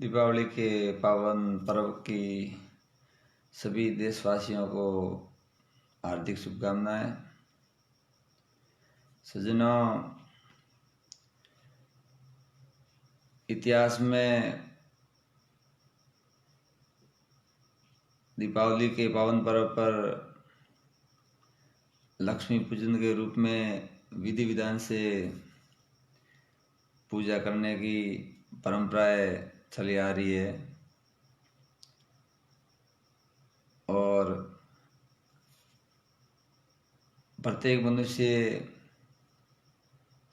दीपावली के पावन पर्व की सभी देशवासियों को हार्दिक शुभकामनाएं। सज्जनों, इतिहास में दीपावली के पावन पर्व पर लक्ष्मी पूजन के रूप में विधि विधान से पूजा करने की परंपराएं चली आ रही है और प्रत्येक मनुष्य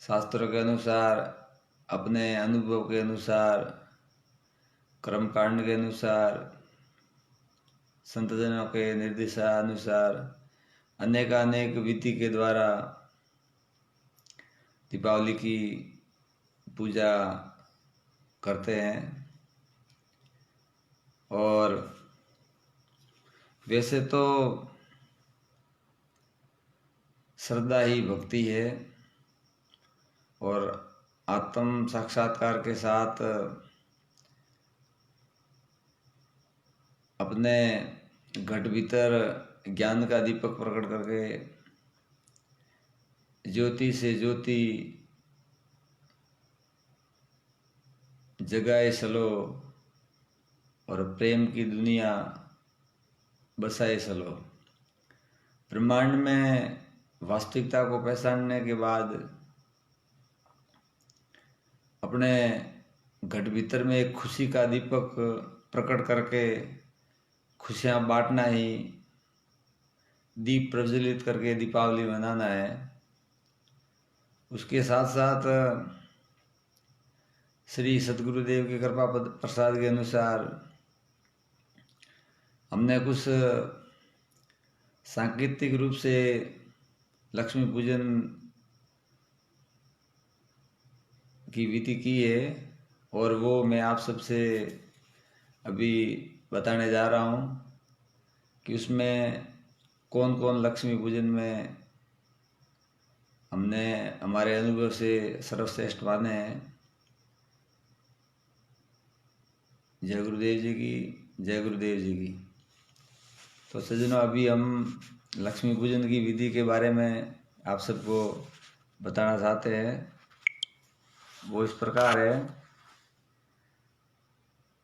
शास्त्रों के अनुसार, अपने अनुभव के अनुसार, कर्मकांड के अनुसार, संतजनों के निर्देशानुसार अनेकानेक विधि के द्वारा दीपावली की पूजा करते हैं। और वैसे तो श्रद्धा ही भक्ति है और आत्म साक्षात्कार के साथ अपने घट भीतर ज्ञान का दीपक प्रकट करके ज्योति से ज्योति जगाए चलो और प्रेम की दुनिया बसाए चलो। ब्रह्मांड में वास्तविकता को पहचानने के बाद अपने घट भीतर में एक खुशी का दीपक प्रकट करके खुशियाँ बांटना ही, दीप प्रज्वलित करके दीपावली मनाना है। उसके साथ साथ श्री सद्गुरुदेव की कृपा प्रसाद के अनुसार हमने कुछ सांकेतिक रूप से लक्ष्मी पूजन की विधि की है और वो मैं आप सबसे अभी बताने जा रहा हूँ कि उसमें कौन कौन लक्ष्मी पूजन में हमने हमारे अनुभव से सर्वश्रेष्ठ माने हैं। जय गुरुदेव जी की, जय गुरुदेव जी की। तो सज्जनों, अभी हम लक्ष्मी पूजन की विधि के बारे में आप सबको बताना चाहते हैं। वो इस प्रकार है,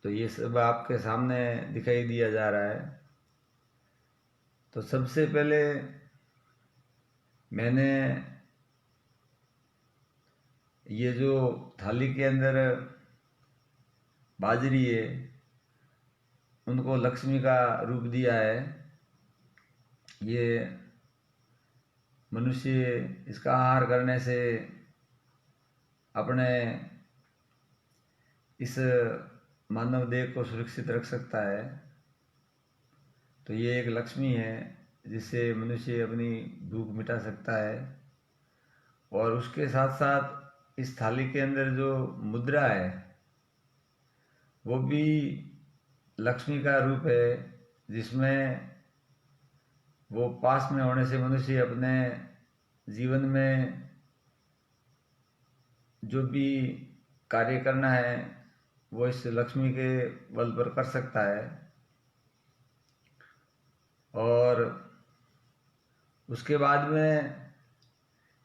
तो ये सब आपके सामने दिखाई दिया जा रहा है। तो सबसे पहले मैंने ये जो थाली के अंदर बाजरी है उनको लक्ष्मी का रूप दिया है। ये मनुष्य इसका आहार करने से अपने इस मानव देह को सुरक्षित रख सकता है। तो ये एक लक्ष्मी है जिससे मनुष्य अपनी भूख मिटा सकता है। और उसके साथ साथ इस थाली के अंदर जो मुद्रा है वो भी लक्ष्मी का रूप है, जिसमें वो पास में होने से मनुष्य अपने जीवन में जो भी कार्य करना है वो इस लक्ष्मी के बल पर कर सकता है। और उसके बाद में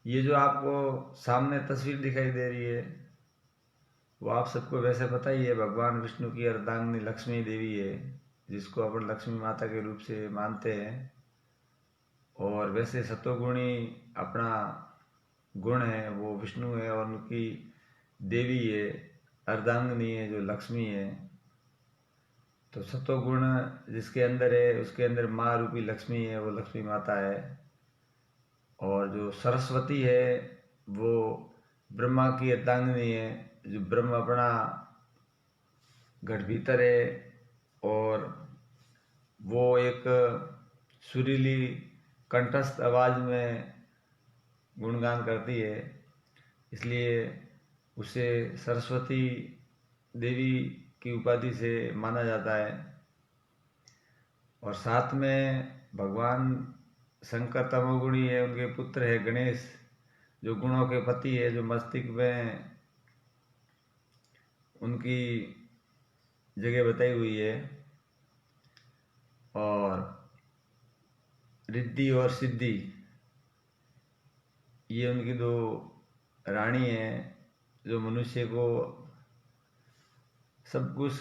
ये जो आपको सामने तस्वीर दिखाई दे रही है वो आप सबको वैसे पता ही है, भगवान विष्णु की अर्धांगिनी लक्ष्मी देवी है, जिसको अपन लक्ष्मी माता के रूप से मानते हैं। और वैसे सतोगुणी अपना गुण है, वो विष्णु है और उनकी देवी है, अर्धांगिनी है जो लक्ष्मी है। तो सतोगुण जिसके अंदर है उसके अंदर माँ रूपी लक्ष्मी है, वो लक्ष्मी माता है। और जो सरस्वती है वो ब्रह्मा की अर्धांगिनी है, जो ब्रह्म अपना घट भीतर है और वो एक सुरीली कंठस्थ आवाज में गुणगान करती है, इसलिए उसे सरस्वती देवी की उपाधि से माना जाता है। और साथ में भगवान शंकर तमोगुणी है, उनके पुत्र है गणेश जो गुणों के पति है, जो मस्तिष्क में उनकी जगह बताई हुई है। और रिद्धि और सिद्धि ये उनकी दो रानी है, जो मनुष्य को सब कुछ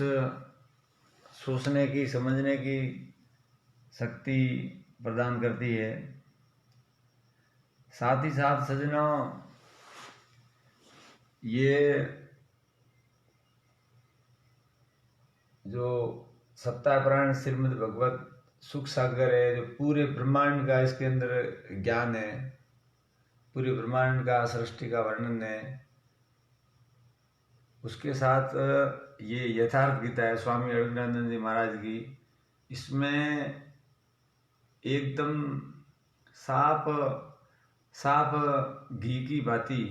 सोचने की, समझने की शक्ति प्रदान करती है। साथ ही साथ सज्जनों, ये जो सप्ताह पुराण श्रीमद् भगवत सुख सागर है, जो पूरे ब्रह्मांड का इसके अंदर ज्ञान है, पूरे ब्रह्मांड का सृष्टि का वर्णन है, उसके साथ ये यथार्थ गीता है स्वामी अड़गड़ानंद जी महाराज की। इसमें एकदम साफ साफ घी की बाती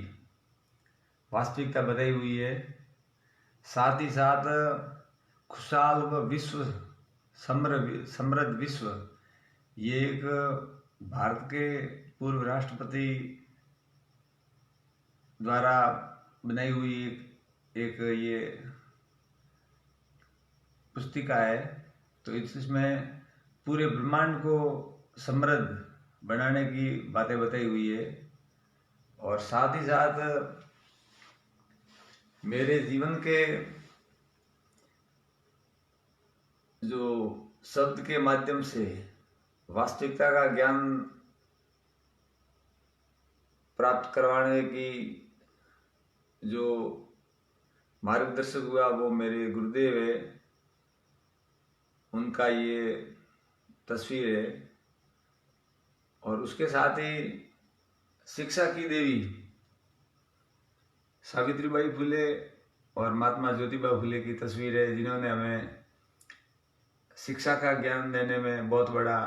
वास्तविकता बताई हुई है। साथ ही साथ खुशहाल व विश्व समृद्ध विश्व, ये एक भारत के पूर्व राष्ट्रपति द्वारा बनाई हुई एक ये पुस्तिका है। तो इसमें पूरे ब्रह्मांड को समृद्ध बनाने की बातें बताई हुई है। और साथ ही साथ मेरे जीवन के जो शब्द के माध्यम से वास्तविकता का ज्ञान प्राप्त करवाने की जो मार्गदर्शक हुआ वो मेरे गुरुदेव है, उनका ये तस्वीर है। और उसके साथ ही शिक्षा की देवी सावित्रीबाई फुले और महात्मा ज्योतिबा फुले की तस्वीर है, जिन्होंने हमें शिक्षा का ज्ञान देने में बहुत बड़ा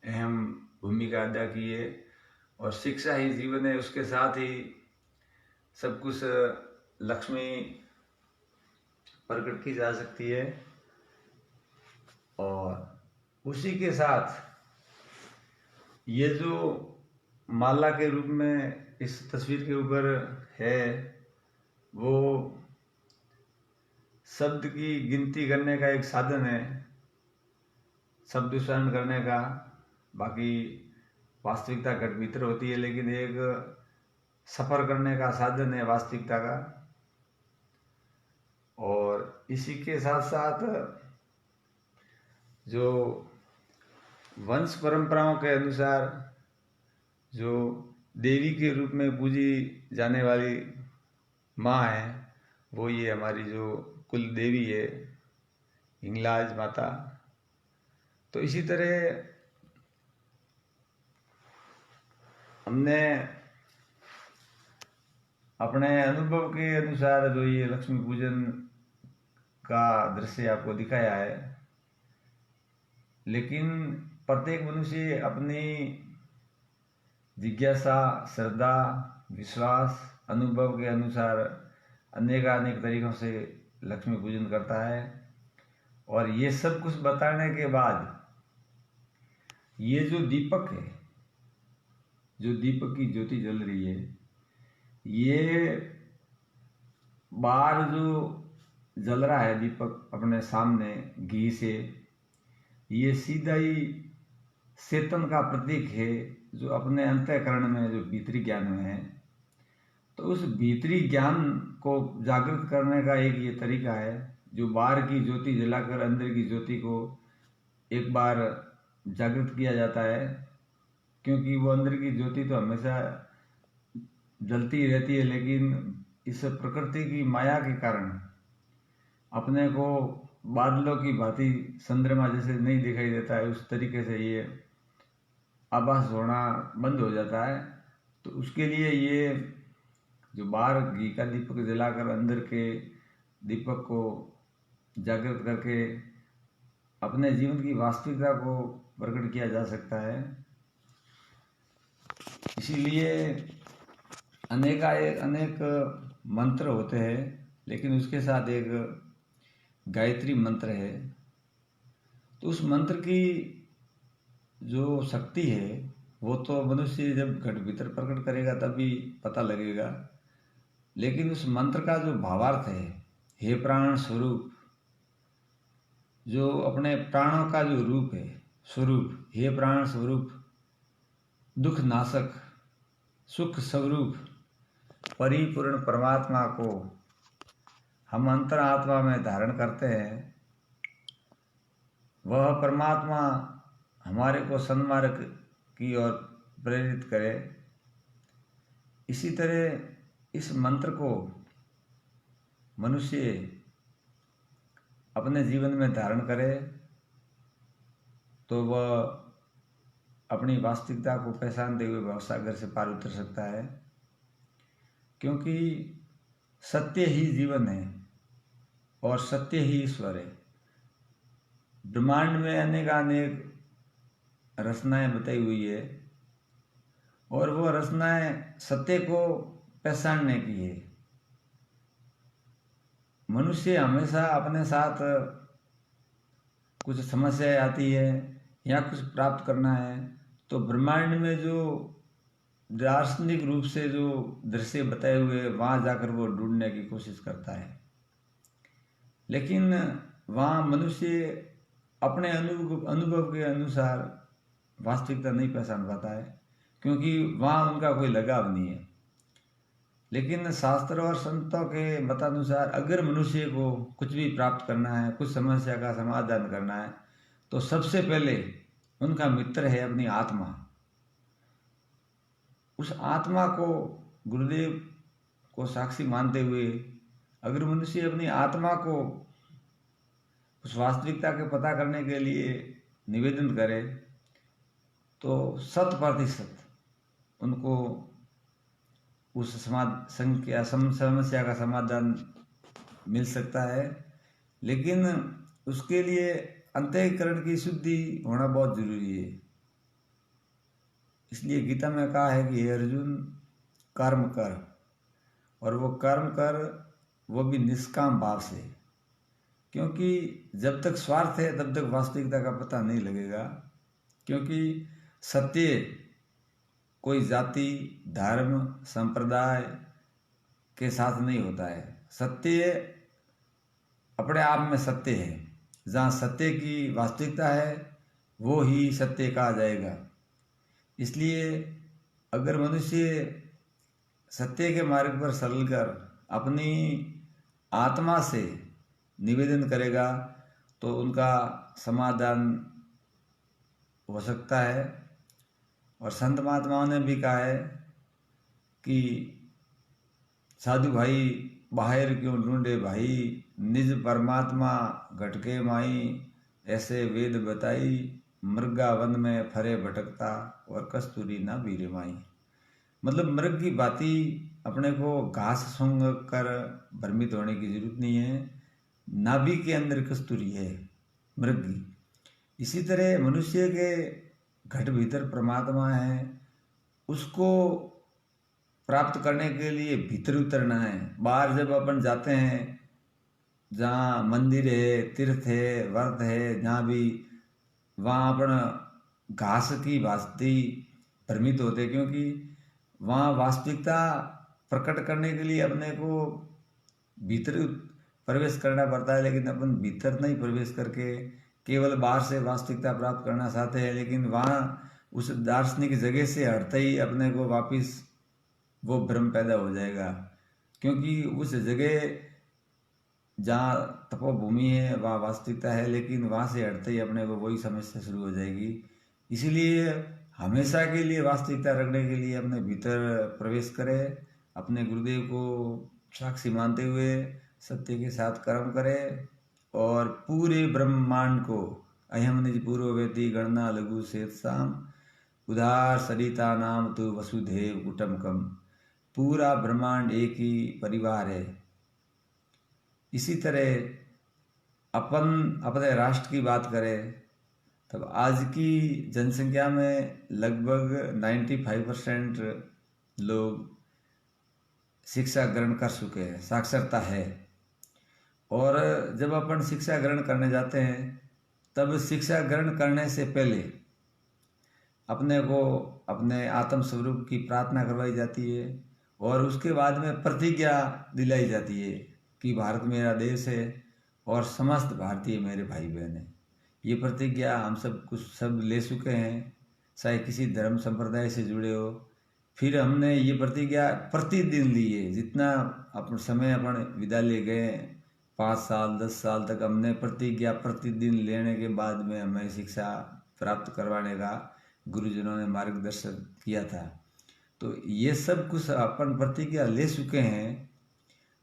अहम भूमिका अदा की है। और शिक्षा ही जीवन है, उसके साथ ही सब कुछ लक्ष्मी प्रकट की जा सकती है। और उसी के साथ ये जो माला के रूप में इस तस्वीर के ऊपर है, वो शब्द की गिनती करने का एक साधन है, शब्द उच्चारण करने का। बाकी वास्तविकता घट भीतर होती है, लेकिन एक सफर करने का साधन है वास्तविकता का। और इसी के साथ साथ जो वंश परंपराओं के अनुसार जो देवी के रूप में पूजी जाने वाली माँ है, वो ये हमारी जो कुल देवी है, हिंगलाज माता। तो इसी तरह हमने अपने अनुभव के अनुसार जो ये लक्ष्मी पूजन का दृश्य आपको दिखाया है, लेकिन प्रत्येक मनुष्य अपनी जिज्ञासा, श्रद्धा, विश्वास, अनुभव के अनुसार अनेक तरीकों से लक्ष्मी पूजन करता है। और ये सब कुछ बताने के बाद ये जो दीपक है, जो दीपक की ज्योति जल रही है, ये बाहर जो जल रहा है दीपक अपने सामने घी से, ये सीधा ही चेतन का प्रतीक है, जो अपने अंतःकरण में जो भीतरी ज्ञान में है। तो उस भीतरी ज्ञान को जागृत करने का एक ये तरीका है, जो बाहर की ज्योति जलाकर अंदर की ज्योति को एक बार जागृत किया जाता है। क्योंकि वो अंदर की ज्योति तो हमेशा जलती रहती है, लेकिन इस प्रकृति की माया के कारण अपने को बादलों की भांति चंद्रमा जैसे नहीं दिखाई देता है, उस तरीके से ये आभास होना बंद हो जाता है। तो उसके लिए ये जो बाहर घी का दीपक जलाकर अंदर के दीपक को जागृत करके अपने जीवन की वास्तविकता को प्रकट किया जा सकता है। इसीलिए अनेक मंत्र होते हैं, लेकिन उसके साथ एक गायत्री मंत्र है। तो उस मंत्र की जो शक्ति है, वो तो मनुष्य जब घट भीतर प्रकट करेगा तभी पता लगेगा। लेकिन उस मंत्र का जो भावार्थ है, हे प्राण स्वरूप, जो अपने प्राणों का जो रूप है, स्वरूप, हे प्राण स्वरूप, दुख नाशक, सुख स्वरूप, परिपूर्ण परमात्मा को हम अंतर आत्मा में धारण करते हैं। वह परमात्मा हमारे को सन्मार्ग की ओर प्रेरित करे। इसी तरह इस मंत्र को मनुष्य अपने जीवन में धारण करे तो वह अपनी वास्तविकता को पहचानते हुए भवसागर से पार उतर सकता है, क्योंकि सत्य ही जीवन है और सत्य ही ईश्वर है। ब्रह्मांड में अनेक रचनाएं बताई हुई है और वो रचनाएं सत्य को पहचानने की है। मनुष्य हमेशा अपने साथ कुछ समस्याएं आती है या कुछ प्राप्त करना है तो ब्रह्मांड में जो दार्शनिक रूप से जो दृश्य बताए हुए वहाँ जाकर वो ढूंढने की कोशिश करता है, लेकिन वहाँ मनुष्य अपने अनुभव के अनुसार वास्तविकता नहीं पहचान पाता है, क्योंकि वहाँ उनका कोई लगाव नहीं है। लेकिन शास्त्र और संतों के मतानुसार अगर मनुष्य को कुछ भी प्राप्त करना है, कुछ समस्या का समाधान करना है, तो सबसे पहले उनका मित्र है अपनी आत्मा। उस आत्मा को गुरुदेव को साक्षी मानते हुए अगर मनुष्य अपनी आत्मा को उस वास्तविकता के पता करने के लिए निवेदन करे तो 100% उनको उस समस्या का समाधान मिल सकता है। लेकिन उसके लिए अंतःकरण की शुद्धि होना बहुत जरूरी है। इसलिए गीता में कहा है कि हे अर्जुन, कर्म कर, और वो कर्म कर वो भी निष्काम भाव से, क्योंकि जब तक स्वार्थ है तब तक वास्तविकता का पता नहीं लगेगा। क्योंकि सत्य कोई जाति, धर्म, संप्रदाय के साथ नहीं होता है। सत्य अपने आप में सत्य है। जहाँ सत्य की वास्तविकता है वो ही सत्य कहा जाएगा। इसलिए अगर मनुष्य सत्य के मार्ग पर चलकर अपनी आत्मा से निवेदन करेगा तो उनका समाधान हो सकता है। और संत महात्माओं ने भी कहा है कि साधु भाई बाहर क्यों ढूंढे भाई, निज परमात्मा घटके माई, ऐसे वेद बताई, मृगा वन में फरे भटकता, और कस्तूरी ना बीरे माई। मतलब मृग की भांति अपने को घास सूंघ कर भ्रमित होने की जरूरत नहीं है। नाभि के अंदर कस्तूरी है मृग की। इसी तरह मनुष्य के घट भीतर परमात्मा है, उसको प्राप्त करने के लिए भीतर उतरना है। बाहर जब अपन जाते हैं, जहाँ मंदिर है, तीर्थ है, व्रत है, जहाँ भी, वहाँ अपन घास की भांति भ्रमित होते, क्योंकि वहाँ वास्तविकता प्रकट करने के लिए अपने को भीतर प्रवेश करना पड़ता है। लेकिन अपन भीतर नहीं प्रवेश करके केवल बाहर से वास्तविकता प्राप्त करना चाहते हैं, लेकिन वहाँ उस दार्शनिक जगह से हटते ही अपने को वापिस वो भ्रम पैदा हो जाएगा। क्योंकि उस जगह जहाँ तपोभूमि है वहाँ वास्तविकता है, लेकिन वहाँ से हटते ही अपने को वही समस्या शुरू हो जाएगी। इसीलिए हमेशा के लिए वास्तविकता रखने के लिए अपने भीतर प्रवेश करें, अपने गुरुदेव को साक्षी मानते हुए सत्य के साथ कर्म करें और पूरे ब्रह्मांड को अयम निज पूर्ववेदी गणना लघु शेषाम उदार सरिता नाम तो वसुधैव कुटुम्बकम। पूरा ब्रह्मांड एक ही परिवार है। इसी तरह अपन अपने राष्ट्र की बात करें तब आज की जनसंख्या में लगभग 95% लोग शिक्षा ग्रहण कर चुके हैं, साक्षरता है। और जब अपन शिक्षा ग्रहण करने जाते हैं तब शिक्षा ग्रहण करने से पहले अपने को अपने आत्म स्वरूप की प्रार्थना करवाई जाती है और उसके बाद में प्रतिज्ञा दिलाई जाती है कि भारत मेरा देश है और समस्त भारतीय मेरे भाई बहन हैं। ये प्रतिज्ञा हम सब ले चुके हैं, चाहे किसी धर्म संप्रदाय से जुड़े हो। फिर हमने ये प्रतिज्ञा प्रतिदिन ली है। जितना अपन समय अपन विद्यालय गए 5 साल 10 साल तक हमने प्रतिज्ञा प्रतिदिन लेने के बाद में हमें शिक्षा प्राप्त करवाने का गुरुजनों ने मार्गदर्शन किया था। तो ये सब कुछ अपन प्रतिज्ञा ले चुके हैं।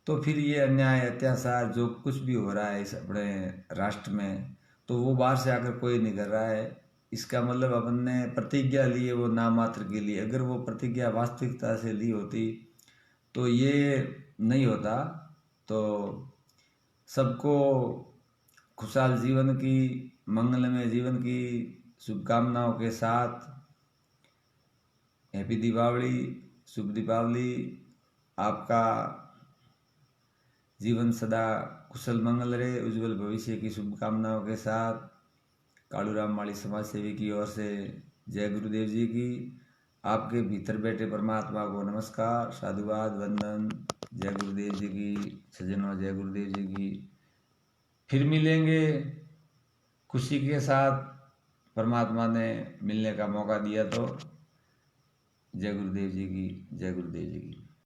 तो फिर ये अन्याय अत्याचार जो कुछ भी हो रहा है इस अपने राष्ट्र में, तो वो बाहर से आकर कोई नहीं कर रहा है। इसका मतलब अपन ने प्रतिज्ञा ली है वो नाम मात्र के लिए। अगर वो प्रतिज्ञा वास्तविकता से ली होती तो ये नहीं होता। तो सबको खुशहाल जीवन की, मंगलमय जीवन की शुभकामनाओं के साथ हैप्पी दीपावली, शुभ दीपावली। आपका जीवन सदा कुशल मंगल रहे, उज्जवल भविष्य की शुभकामनाओं के साथ कालूराम माली समाज सेवी की ओर से जय गुरुदेव जी की। आपके भीतर बैठे परमात्मा को नमस्कार, साधुवाद, वंदन। जय गुरुदेव जी की सज्जनों, जय गुरुदेव जी की। फिर मिलेंगे खुशी के साथ, परमात्मा ने मिलने का मौका दिया तो। जय गुरुदेव जी की, जय गुरुदेव जी की।